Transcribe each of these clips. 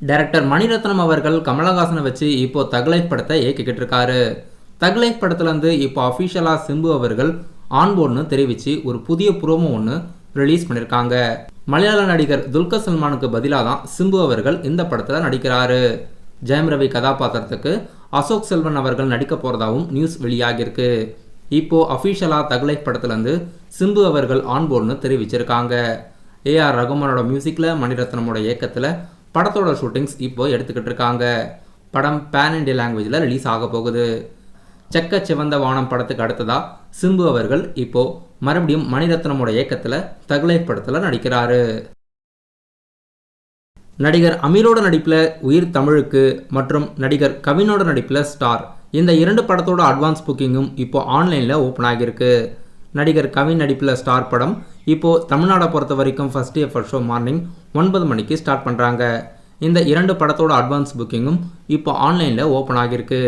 Director Mani Ratnam அவர்கள் கமலஹாசனை வச்சு இப்போ தக் லைஃப் படத்தை இயக்கிக்கிட்டு இருக்காரு. தக் லைஃப் படத்துல இருந்து இப்போ அஃபிஷியலாக சிம்பு அவர்கள் ஆன்போர்ட்னு தெரிவித்து ஒரு புதிய ப்ரோமோ ஒன்று ரிலீஸ் பண்ணியிருக்காங்க. மலையாள நடிகர் துல்கர் சல்மானுக்கு பதிலாக தான் சிம்பு அவர்கள் இந்த படத்தில் நடிக்கிறாரு. ஜெயம் ரவி கதாபாத்திரத்துக்கு அசோக் செல்வன் அவர்கள் நடிக்க போகிறதாகவும் நியூஸ் வெளியாகிருக்கு. இப்போ அஃபிஷியலாக தக் லைஃப் படத்துலேருந்து சிம்பு அவர்கள் ஆன்போர்ட்னு தெரிவிச்சிருக்காங்க. ஏஆர் ரகுமானோட மியூசிக்கில் மணிரத்னமோட இயக்கத்தில் படத்தோட ஷூட்டிங்ஸ் இப்போ எடுத்துக்கிட்டு இருக்காங்க. படம் பேன் இண்டியா லாங்குவேஜில் ரிலீஸ் ஆக போகுது. செக்க சிவந்த வானம் படத்துக்கு அடுத்ததா சிம்பு அவர்கள் இப்போ மறுபடியும் மணிரத்னமோட இயக்கத்தில் தக் லைஃப் படத்தில் நடிக்கிறாரு. நடிகர் அமீரோட நடிப்பில் உயிர் தமிழுக்கு மற்றும் நடிகர் கவினோட நடிப்பில் ஸ்டார் இந்த 2 படத்தோட அட்வான்ஸ் புக்கிங்கும் இப்போ ஆன்லைனில் ஓப்பன் ஆகியிருக்கு. நடிகர் கவின் நடிப்பில் ஸ்டார் படம் இப்போது தமிழ்நாடை பொறுத்த வரைக்கும் first day first show morning 9 மணிக்கு ஸ்டார்ட் பண்ணுறாங்க. இந்த 2 படத்தோட அட்வான்ஸ் புக்கிங்கும் இப்போ ஆன்லைனில் ஓப்பன் ஆகியிருக்கு.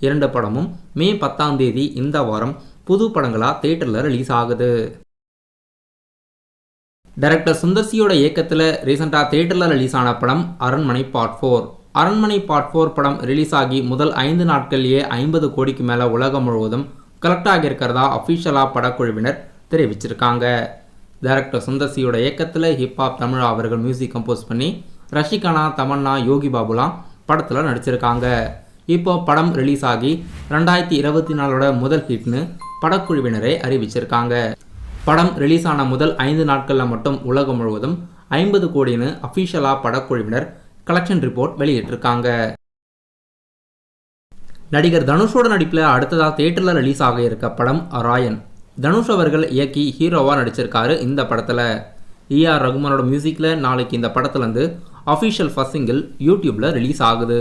2 படமும் மே 10ஆம் தேதி இந்த வாரம் புது படங்களாக தியேட்டரில் ரிலீஸ் ஆகுது. டைரக்டர் சுந்தர்சியோட இயக்கத்தில் ரீசெண்டாக தியேட்டரில் ரிலீஸ் ஆன படம் அரண்மனை பார்ட் 4. அரண்மனை பார்ட் 4 படம் ரிலீஸ் ஆகி முதல் 5 நாட்கள்லேயே 50 கோடிக்கு மேலே உலகம் முழுவதும் கலெக்ட் ஆகியிருக்கிறதா அஃபிஷியலாக படக்குழுவினர் தெரிவிச்சிருக்காங்க. டைரக்டர் சுந்தர்சியோட இயக்கத்தில் ஹிப்ஹாப் தமிழா அவர்கள் மியூசிக் கம்போஸ் பண்ணி ரஷிகனா, தமன்னா, யோகி பாபுலாம் படத்தில் நடிச்சிருக்காங்க. இப்போ படம் ரிலீஸ் ஆகி 2024ஓட முதல் ஹிட்னு படக்குழுவினரை அறிவிச்சிருக்காங்க. படம் ரிலீஸ் ஆன முதல் 5 நாட்களில் மட்டும் உலகம் முழுவதும் 50 கோடின்னு அஃபிஷியலாக படக்குழுவினர் கலெக்ஷன் ரிப்போர்ட் வெளியிட்டிருக்காங்க. நடிகர் தனுஷோட நடிப்பில் அடுத்ததாக தியேட்டரில் ரிலீஸ் ஆக இருக்க படம் ராயன். தனுஷ் அவர்கள் இயக்கி ஹீரோவாக நடிச்சிருக்காரு. இந்த படத்தில் ஏஆர் ரகுமானோட மியூசிக்கில் நாளைக்கு இந்த படத்துலேருந்து அஃபிஷியல் ஃபர்ஸ்ட் சிங்கிள் யூடியூப்பில் ரிலீஸ் ஆகுது.